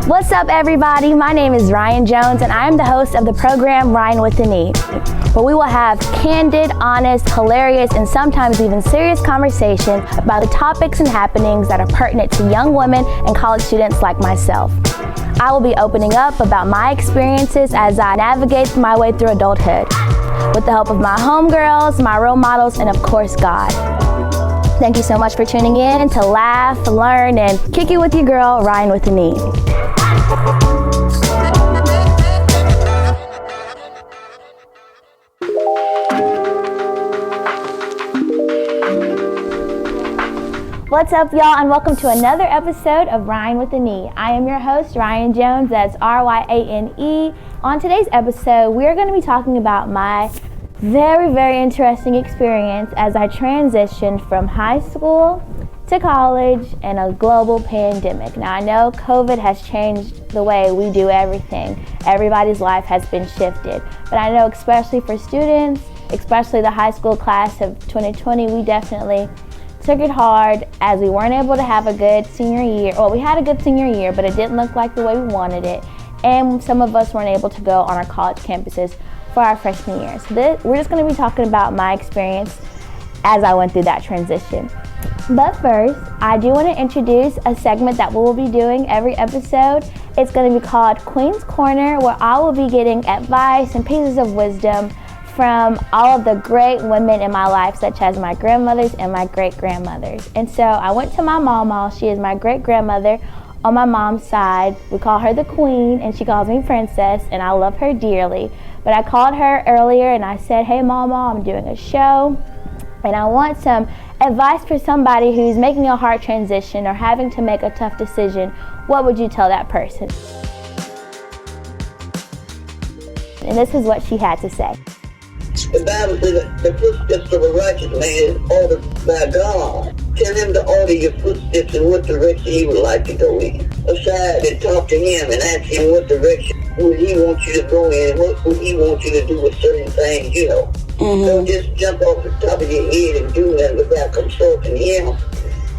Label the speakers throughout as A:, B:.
A: What's up, everybody? My name is Ryane Jones, and I am the host of the program Ryane with an E, where we will have candid, honest, hilarious, and sometimes even serious conversation about the topics and happenings that are pertinent to young women and college students like myself. I will be opening up about my experiences as I navigate my way through adulthood, with the help of my homegirls, my role models, and of course, God. Thank you so much for tuning in to laugh, learn, and kick it with your girl, Ryane with an E. What's up, y'all, and welcome to another episode of Ryane with an E. I am your host, Ryane Jones, that's R-Y-A-N-E. On today's episode, we are going to be talking about my very, very interesting experience as I transitioned from high school to college and a global pandemic. Now, I know COVID has changed the way we do everything. Everybody's life has been shifted. But I know especially for students, especially the high school class of 2020, we definitely took it hard as we weren't able to have a good senior year. Well, we had a good senior year, but it didn't look like the way we wanted it. And some of us weren't able to go on our college campuses for our freshman year. So we're just going to be talking about my experience as I went through that transition. But first, I do want to introduce a segment that we will be doing every episode. It's going to be called Queen's Corner, where I will be getting advice and pieces of wisdom from all of the great women in my life, such as my grandmothers and my great-grandmothers. And so I went to my mama. She is my great-grandmother on my mom's side. We call her the Queen, and she calls me Princess, and I love her dearly. But I called her earlier, and I said, "Hey, Mama, I'm doing a show, and I want some advice for somebody who's making a hard transition or having to make a tough decision. What would you tell that person?" And this is what she had to say.
B: The Bible says the footsteps of a righteous man is ordered by God. Tell him to order your footsteps in what direction he would like to go in. Aside and talk to him and ask him what direction would he want you to go in, what would he want you to do with certain things, you know. Don't just jump off the top of your head and do that without consulting him.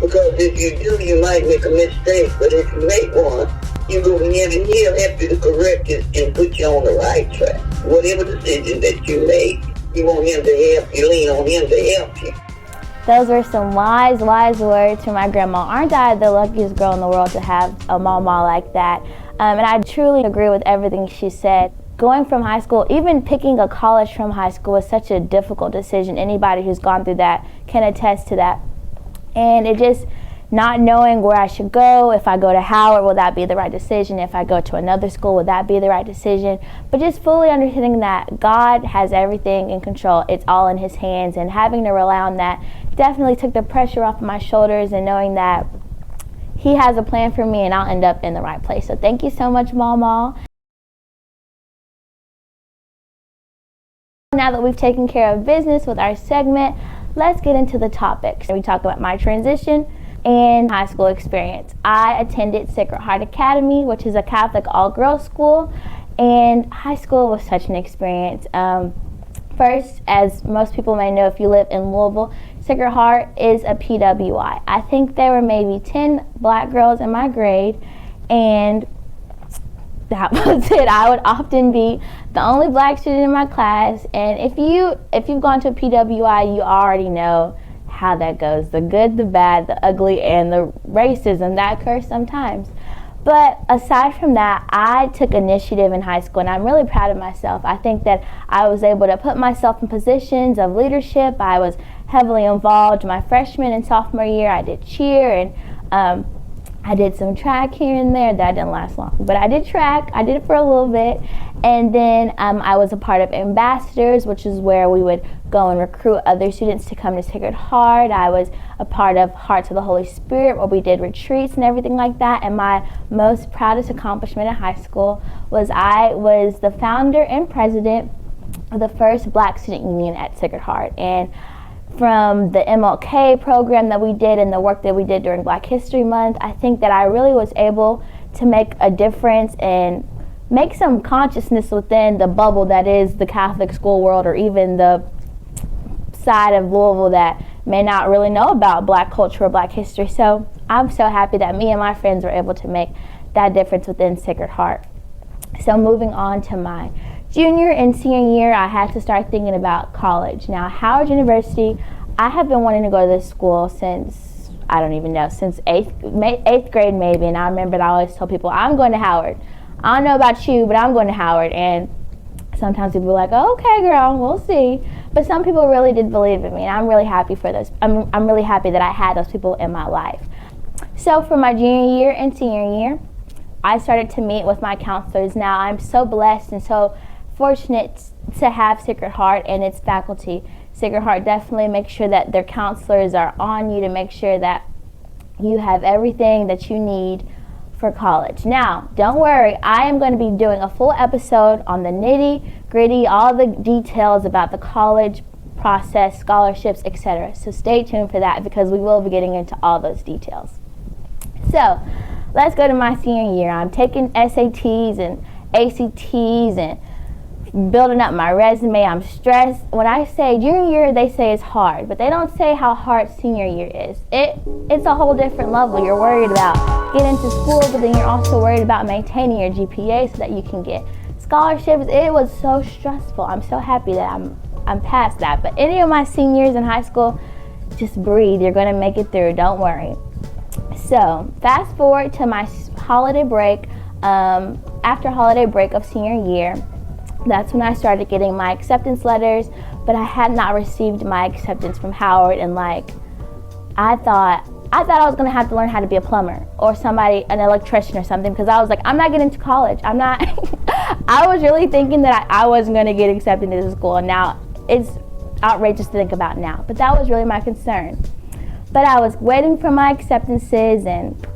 B: Because if you do, you might make a mistake. But if you make one, you go to him and he'll help you to correct it and put you on the right track. Whatever decision that you make, you want him to help you, lean on him to help you.
A: Those were some wise words from my grandma. Aren't I the luckiest girl in the world to have a mama like that? And I truly agree with everything she said. Going from high school, even picking a college from high school is such a difficult decision. Anybody who's gone through that can attest to that. And it just not knowing where I should go. If I go to Howard, will that be the right decision? If I go to another school, will that be the right decision? But just fully understanding that God has everything in control. It's all in his hands, and having to rely on that definitely took the pressure off my shoulders, and knowing that he has a plan for me and I'll end up in the right place. So thank you so much, Mama. Now that we've taken care of business with our segment, let's get into the topics. We talk about my transition and high school experience. I attended Sacred Heart Academy, which is a Catholic all-girls school, and high school was such an experience. First, as most people may know if you live in Louisville, Sacred Heart is a PWI. I think there were maybe 10 black girls in my grade, and that was it. I would often be the only black student in my class, and if you've gone to a PWI, you already know how that goes. The good, the bad, the ugly, and the racism that occurs sometimes. But aside from that, I took initiative in high school, and I'm really proud of myself. I think that I was able to put myself in positions of leadership. I was heavily involved my freshman and sophomore year. I did cheer, and I did some track here and there. That didn't last long, but I did track. I did it for a little bit. And then I was a part of ambassadors, which is where we would go and recruit other students to come to Sacred Heart. I was a part of Hearts of the Holy Spirit, where we did retreats and everything like that. And my most proudest accomplishment in high school was I was the founder and president of the first Black Student Union at Sacred Heart. And from the MLK program that we did and the work that we did during Black History Month, I think that I really was able to make a difference and make some consciousness within the bubble that is the Catholic school world, or even the side of Louisville that may not really know about Black culture or Black history. So I'm so happy that me and my friends were able to make that difference within Sacred Heart. So moving on to my junior and senior year, I had to start thinking about college. Now, Howard University, I have been wanting to go to this school since, I don't even know, since eighth grade maybe. And I remember I always told people, I'm going to Howard. I don't know about you, but I'm going to Howard. And sometimes people were like, oh, okay, girl, we'll see. But some people really did believe in me, and I'm really happy for those. I'm really happy that I had those people in my life. So for my junior year and senior year, I started to meet with my counselors. Now, I'm so blessed and so fortunate to have Sacred Heart and its faculty. Sacred Heart definitely makes sure that their counselors are on you to make sure that you have everything that you need for college. Now, don't worry, I am going to be doing a full episode on the nitty-gritty, all the details about the college process, scholarships, etc. So stay tuned for that because we will be getting into all those details. So, let's go to my senior year. I'm taking SATs and ACTs and building up my resume. I'm stressed. When I say junior year, they say it's hard, but they don't say how hard senior year is. It's a whole different level. You're worried about getting into school, but then you're also worried about maintaining your GPA so that you can get scholarships. It was so stressful. I'm so happy that I'm past that. But any of my seniors in high school, just breathe. You're going to make it through. Don't worry. So fast forward to my holiday break. After holiday break of senior year, that's when I started getting my acceptance letters, but I had not received my acceptance from Howard, and I thought I was gonna have to learn how to be a plumber or an electrician or something, because I was like, I'm not getting to college. I'm not. I was really thinking that I wasn't gonna get accepted into school, and now it's outrageous to think about now, but that was really my concern. But I was waiting for my acceptances and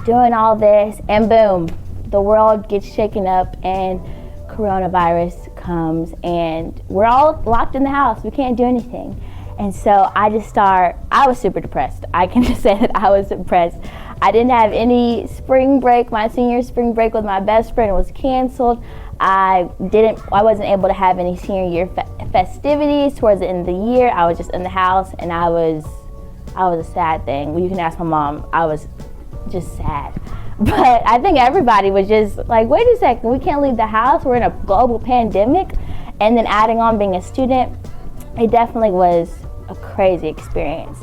A: doing all this, and boom, the world gets shaken up and coronavirus comes and we're all locked in the house. We can't do anything. And so I was super depressed. I can just say that I was depressed. I didn't have any spring break. My senior spring break with my best friend was canceled. I wasn't able to have any senior year festivities towards the end of the year. I was just in the house, and I was a sad thing. Well, you can ask my mom. I was just sad. But I think everybody was just like, wait a second, we can't leave the house. We're in a global pandemic. And then adding on being a student, it definitely was a crazy experience.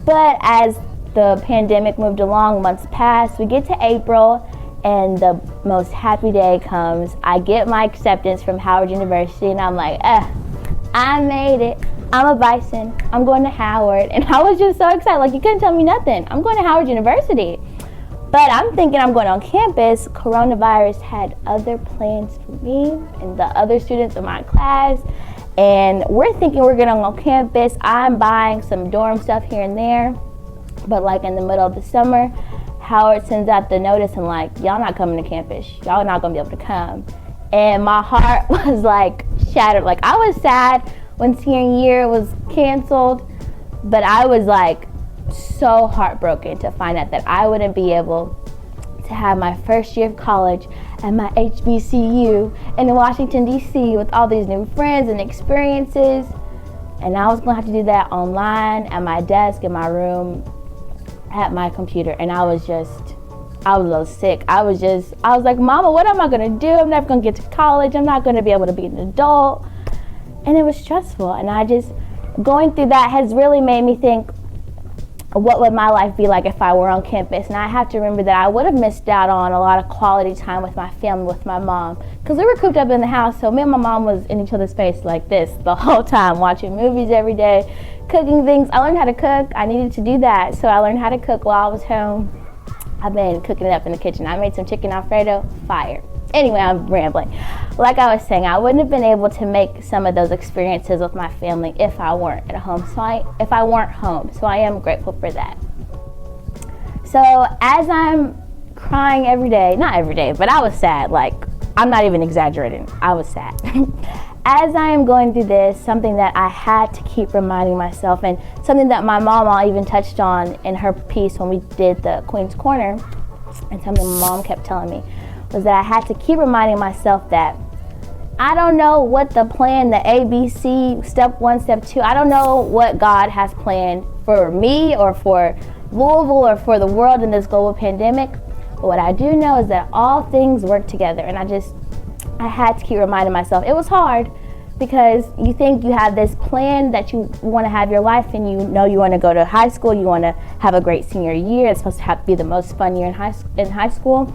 A: But as the pandemic moved along, months passed, we get to April, and the most happy day comes. I get my acceptance from Howard University, and I'm like, I made it. I'm a Bison. I'm going to Howard. And I was just so excited. Like, you couldn't tell me nothing. I'm going to Howard University. But I'm thinking I'm going on campus. Coronavirus had other plans for me and the other students in my class. And we're thinking we're going on campus. I'm buying some dorm stuff here and there. But like in the middle of the summer, Howard sends out the notice and like, y'all not coming to campus. Y'all not going to be able to come. And my heart was like shattered. Like, I was sad when senior year was canceled, but I was like so heartbroken to find out that I wouldn't be able to have my first year of college at my HBCU in Washington, D.C. with all these new friends and experiences. And I was going to have to do that online at my desk in my room at my computer. And I was a little sick. I was like, Mama, what am I going to do? I'm never going to get to college. I'm not going to be able to be an adult. And it was stressful. And going through that has really made me think, what would my life be like if I were on campus? And I have to remember that I would have missed out on a lot of quality time with my family, with my mom. Because we were cooped up in the house, so me and my mom was in each other's face like this the whole time, watching movies every day, cooking things. I learned how to cook. I needed to do that, so I learned how to cook while I was home. I've been cooking it up in the kitchen. I made some chicken Alfredo, fire. Anyway, I'm rambling. Like I was saying, I wouldn't have been able to make some of those experiences with my family if I weren't at home. If I weren't home. So I am grateful for that. So as I'm crying every day, not every day, but I was sad. Like, I'm not even exaggerating. I was sad. As I am going through this, something that I had to keep reminding myself, and something that my mama even touched on in her piece when we did the Queen's Corner, and something my mom kept telling me, was that I had to keep reminding myself that I don't know what the plan, the ABC, step 1, step 2, I don't know what God has planned for me or for Louisville or for the world in this global pandemic, But what I do know is that all things work together, and I had to keep reminding myself. It was hard because you think you have this plan that you want to have your life, and you know you want to go to high school, you want to have a great senior year. It's supposed to be the most fun year in high school.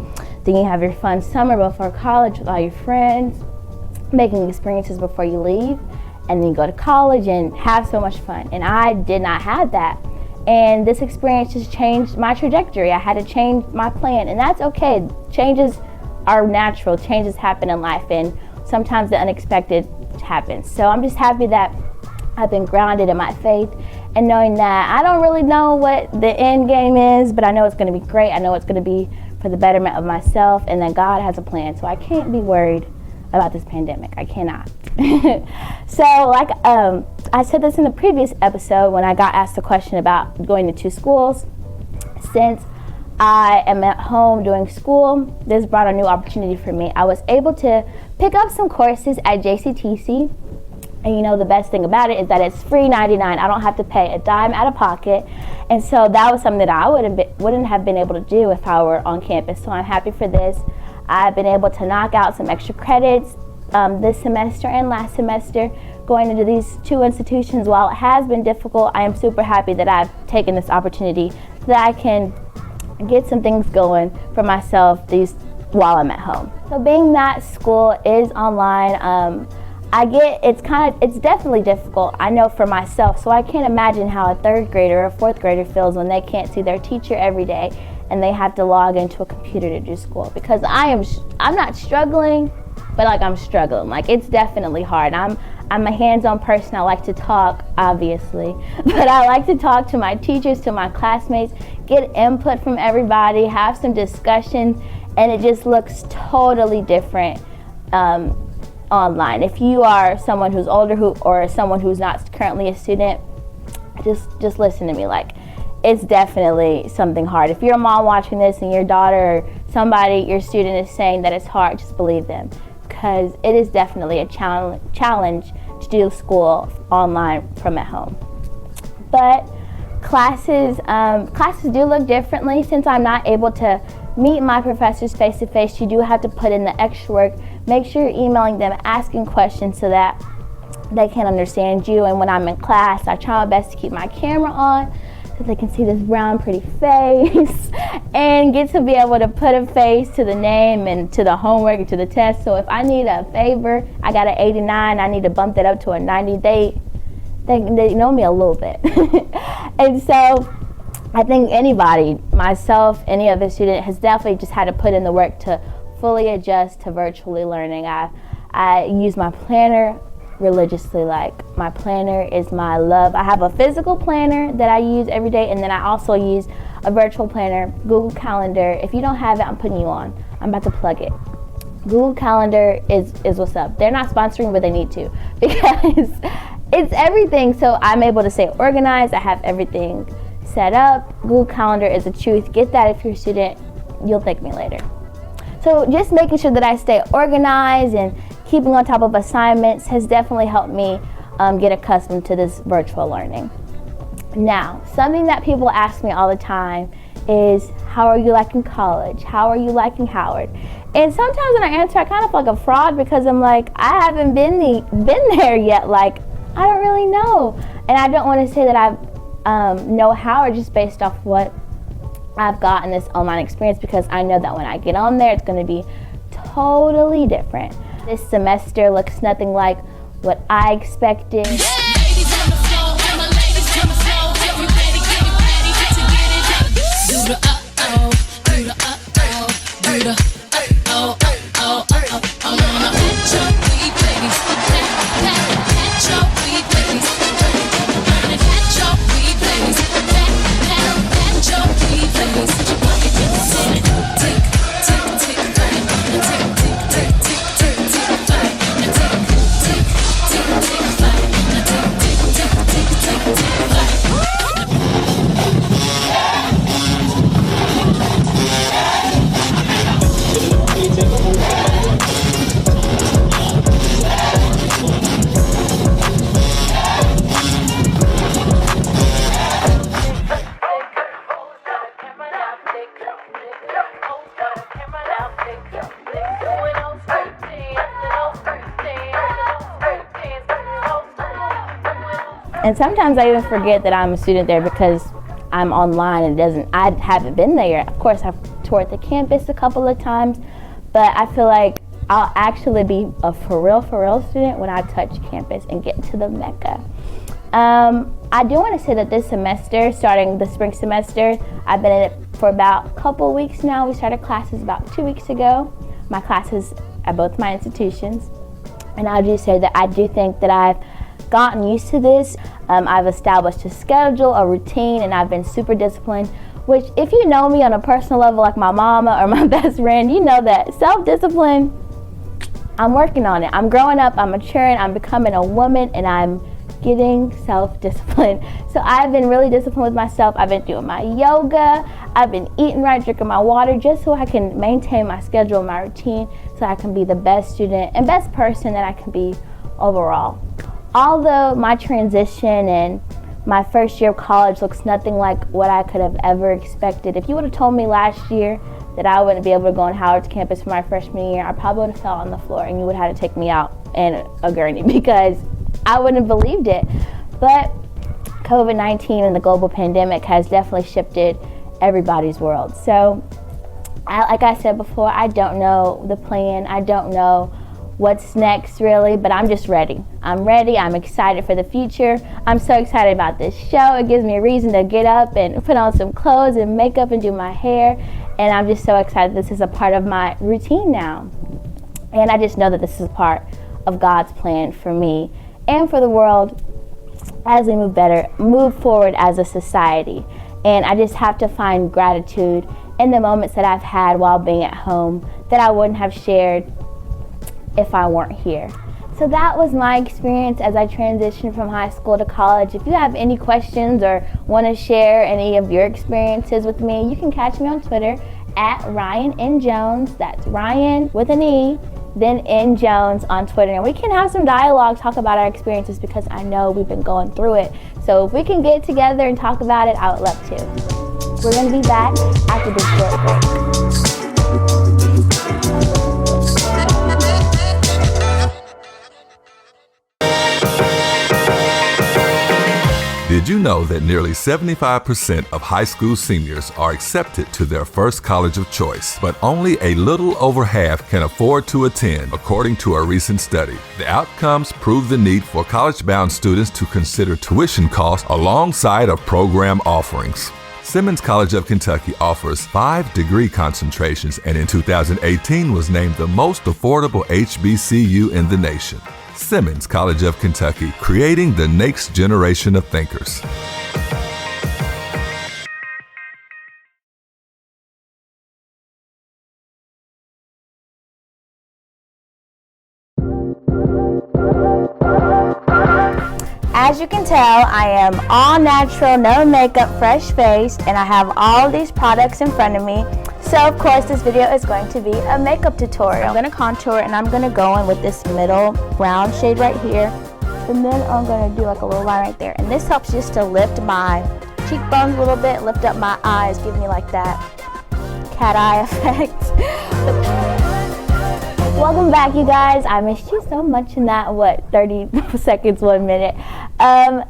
A: Then you have your fun summer before college with all your friends, making experiences before you leave, and then you go to college and have so much fun. And I did not have that. And this experience just changed my trajectory. I had to change my plan, and that's okay. Changes are natural. Changes happen in life, and sometimes the unexpected happens. So I'm just happy that I've been grounded in my faith and knowing that I don't really know what the end game is, but I know it's going to be great. I know it's going to be for the betterment of myself, and that God has a plan. So I can't be worried about this pandemic. I cannot. So like I said this in the previous episode when I got asked a question about going to 2 schools. Since I am at home doing school, this brought a new opportunity for me. I was able to pick up some courses at JCTC, and you know the best thing about it is that it's free 99. I don't have to pay a dime out of pocket, and so that was something that I wouldn't have been able to do if I were on campus. So I'm happy for this. I've been able to knock out some extra credits this semester and last semester going into these 2 institutions. While it has been difficult, I am super happy that I've taken this opportunity so that I can get some things going for myself while I'm at home. So being that school is online, it's definitely difficult, I know, for myself. So I can't imagine how a 3rd grader or 4th grader feels when they can't see their teacher every day and they have to log into a computer to do school. Because I'm not struggling, but like I'm struggling. Like it's definitely hard. I'm a hands-on person. I like to talk, obviously, but I like to talk to my teachers, to my classmates, get input from everybody, have some discussions, and it just looks totally different online. If you are someone who's older or someone who's not currently a student, just listen to me. Like, it's definitely something hard. If you're a mom watching this and your daughter or your student is saying that it's hard, just believe them, because it is definitely a challenge to do school online from at home. But classes do look differently. Since I'm not able to meet my professors face to face, you do have to put in the extra work. Make sure you're emailing them, asking questions so that they can understand you. And when I'm in class, I try my best to keep my camera on so they can see this brown pretty face and get to be able to put a face to the name and to the homework and to the test. So if I need a favor, I got an 89, I need to bump that up to a 90. They know me a little bit. And so I think anybody, myself, any other student, has definitely just had to put in the work to fully adjust to virtually learning. I use my planner religiously. Like, my planner is my love. I have a physical planner that I use every day, and then I also use a virtual planner, Google Calendar. If you don't have it, I'm putting you on. I'm about to plug it. Google Calendar is what's up. They're not sponsoring, but they need to, because it's everything. So I'm able to stay organized. I have everything set up. Google Calendar is the truth. Get that if you're a student. You'll thank me later. So just making sure that I stay organized and keeping on top of assignments has definitely helped me get accustomed to this virtual learning. Now, something that people ask me all the time is, how are you liking college? How are you liking Howard? And sometimes when I answer, I kind of feel like a fraud, because I'm like, I haven't been there yet. Like, I don't really know. And I don't want to say that I know Howard just based off what I've got in this online experience, because I know that when I get on there, it's going to be totally different. This semester looks nothing like what I expected. And sometimes I even forget that I'm a student there because I'm online and I haven't been there. Of course, I've toured the campus a couple of times, but I feel like I'll actually be a for real student when I touch campus and get to the Mecca. I do want to say that this semester, starting the spring semester, I've been in it for about a couple weeks now. We started classes about 2 weeks ago. My classes at both my institutions. And I'll just say that I do think that I've gotten used to this. I've established a schedule, a routine, and I've been super disciplined, which if you know me on a personal level like my mama or my best friend, you know that self-discipline, I'm working on it. I'm growing up, I'm maturing, I'm becoming a woman, and I'm getting self-disciplined. So I've been really disciplined with myself. I've been doing my yoga, I've been eating right, drinking my water, just so I can maintain my schedule and my routine, so I can be the best student and best person that I can be overall. Although my transition and my first year of college looks nothing like what I could have ever expected. If you would have told me last year that I wouldn't be able to go on Howard's campus for my freshman year, I probably would have fell on the floor and you would have had to take me out in a gurney because I wouldn't have believed it. But COVID-19 and the global pandemic has definitely shifted everybody's world. So, like I said before, I don't know the plan. I don't know what's next really, but I'm just ready. I'm ready. I'm excited for the future. I'm so excited about this show. It gives me a reason to get up and put on some clothes and makeup and do my hair. And I'm just so excited this is a part of my routine now. And I just know that this is a part of God's plan for me and for the world as we move forward as a society. And I just have to find gratitude in the moments that I've had while being at home that I wouldn't have shared if I weren't here. So that was my experience as I transitioned from high school to college. If you have any questions or want to share any of your experiences with me, you can catch me on Twitter at Ryane Jones. That's Ryan with an E, then N Jones on Twitter. And we can have some dialogue, talk about our experiences because I know we've been going through it. So if we can get together and talk about it, I would love to. We're going to be back after this short break.
C: Did you know that nearly 75% of high school seniors are accepted to their first college of choice, but only a little over half can afford to attend, according to a recent study? The outcomes prove the need for college-bound students to consider tuition costs alongside of program offerings. Simmons College of Kentucky offers 5 degree concentrations and in 2018 was named the most affordable HBCU in the nation. Simmons College of Kentucky, creating the next generation of thinkers.
A: As you can tell, I am all natural, no makeup, fresh-faced, and I have all these products in front of me. So of course this video is going to be a makeup tutorial. I'm going to contour and I'm going to go in with this middle brown shade right here. And then I'm going to do like a little line right there. And this helps just to lift my cheekbones a little bit, lift up my eyes, give me like that cat eye effect. Welcome back, you guys. I missed you so much in that, 30 seconds, 1 minute.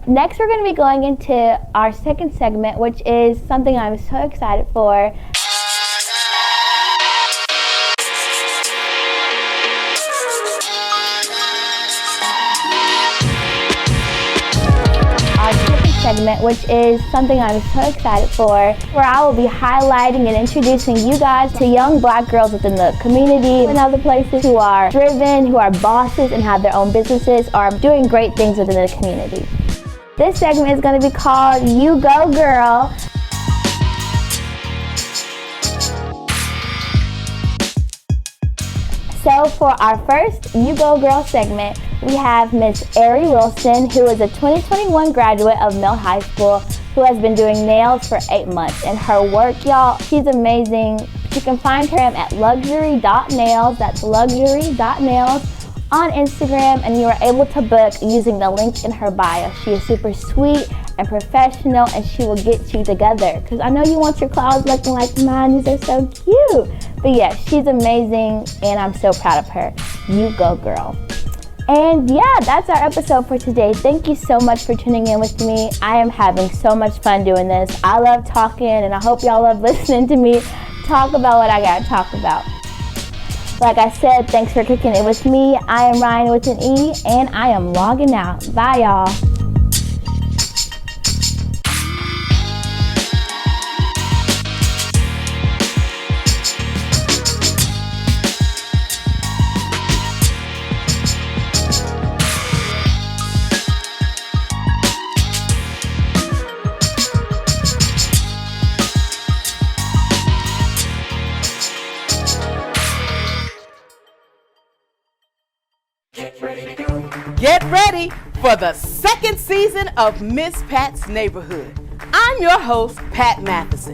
A: Next we're going to be going into our second segment, which is something I'm so excited for. Segment, which is something I'm so excited for, where I will be highlighting and introducing you guys to young Black girls within the community and other places who are driven, who are bosses and have their own businesses, or are doing great things within the community. This segment is going to be called You Go Girl. So for our first You Go Girl segment, we have Miss Ari Wilson, who is a 2021 graduate of Mill High School, who has been doing nails for 8 months. And her work, y'all, she's amazing. You can find her at luxury.nails, that's luxury.nails on Instagram, and you are able to book using the link in her bio. She is super sweet and professional, and she will get you together. Because I know you want your clouds looking like mine, these are so cute. But yeah, she's amazing, and I'm so proud of her. You go, girl. And yeah, that's our episode for today. Thank you so much for tuning in with me. I am having so much fun doing this. I love talking, and I hope y'all love listening to me talk about what I gotta talk about. Like I said, thanks for kicking it with me. I am Ryane with an E, and I am logging out. Bye, y'all.
D: Get ready for the second season of Miss Pat's Neighborhood. I'm your host, Pat Matheson.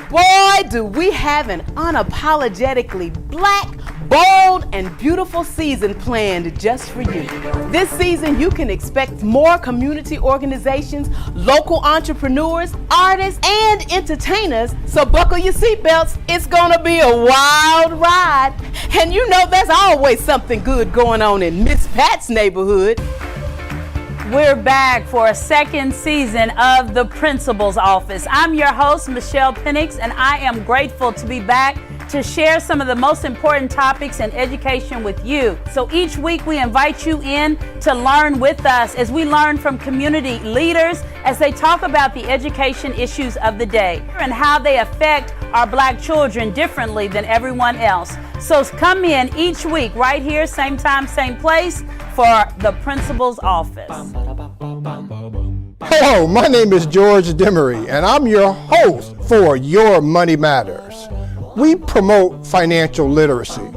D: Boy, do we have an unapologetically black, bold, and beautiful season planned just for you. This season, you can expect more community organizations, local entrepreneurs, artists, and entertainers. So buckle your seatbelts. It's gonna be a wild ride. And you know there's always something good going on in Miss Pat's Neighborhood.
E: We're back for a second season of The Principal's Office. I'm your host, Michelle Penix, and I am grateful to be back to share some of the most important topics in education with you. So each week we invite you in to learn with us as we learn from community leaders as they talk about the education issues of the day and how they affect our black children differently than everyone else. So come in each week right here, same time, same place for The Principal's Office.
F: Hello, my name is George Demery, and I'm your host for Your Money Matters. We promote financial literacy.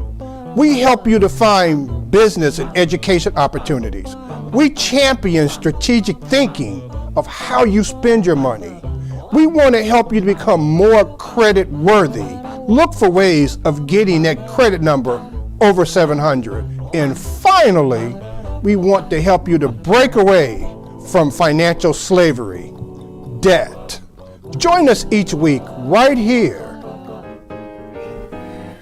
F: We help you to find business and education opportunities. We champion strategic thinking of how you spend your money. We want to help you to become more credit worthy. Look for ways of getting that credit number over 700. And finally, we want to help you to break away from financial slavery, debt. Join us each week right here.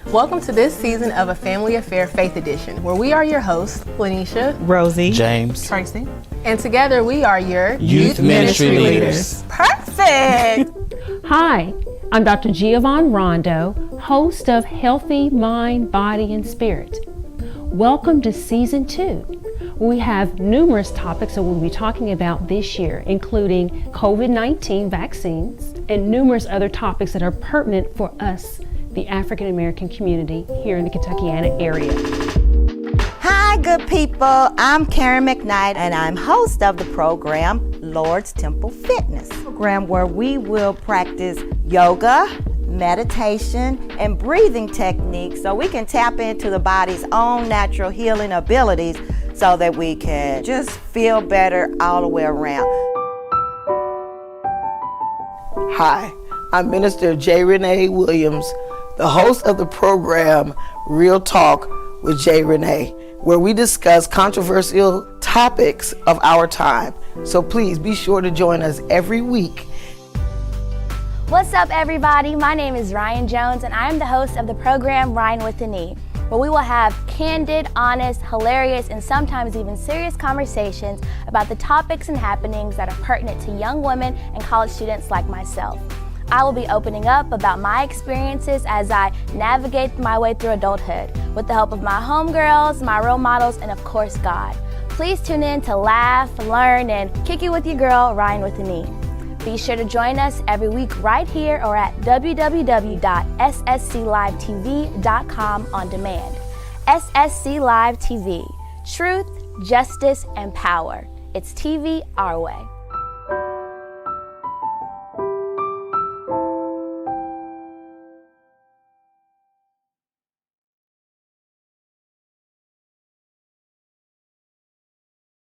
G: Welcome to this season of A Family Affair Faith Edition, where we are your hosts, Lanisha,
H: Rosie,
I: James,
G: Tracy, and together we are your
I: Youth Ministry Leaders.
G: Perfect!
H: Hi, I'm Dr. Giovanni Rondo, host of Healthy Mind, Body, and Spirit. Welcome to Season 2. We have numerous topics that we'll be talking about this year, including COVID-19 vaccines and numerous other topics that are pertinent for us, the African American community here in the Kentuckiana area.
J: Hi, good people. I'm Karen McKnight, and I'm host of the program Lord's Temple Fitness, a program where we will practice yoga, meditation, and breathing techniques so we can tap into the body's own natural healing abilities so that we can just feel better all the way around.
K: Hi, I'm Minister J. Renee Williams, the host of the program Real Talk with J. Renee, where we discuss controversial topics of our time. So please be sure to join us every week.
A: What's up, everybody? My name is Ryane Jones, and I'm the host of the program Ryane with an E, where we will have candid, honest, hilarious, and sometimes even serious conversations about the topics and happenings that are pertinent to young women and college students like myself. I will be opening up about my experiences as I navigate my way through adulthood with the help of my homegirls, my role models, and of course, God. Please tune in to laugh, learn, and kick it with your girl, Ryane with an E. Be sure to join us every week right here or at www.ssclivetv.com on demand. SSC Live TV. Truth, justice, and power. It's TV our way.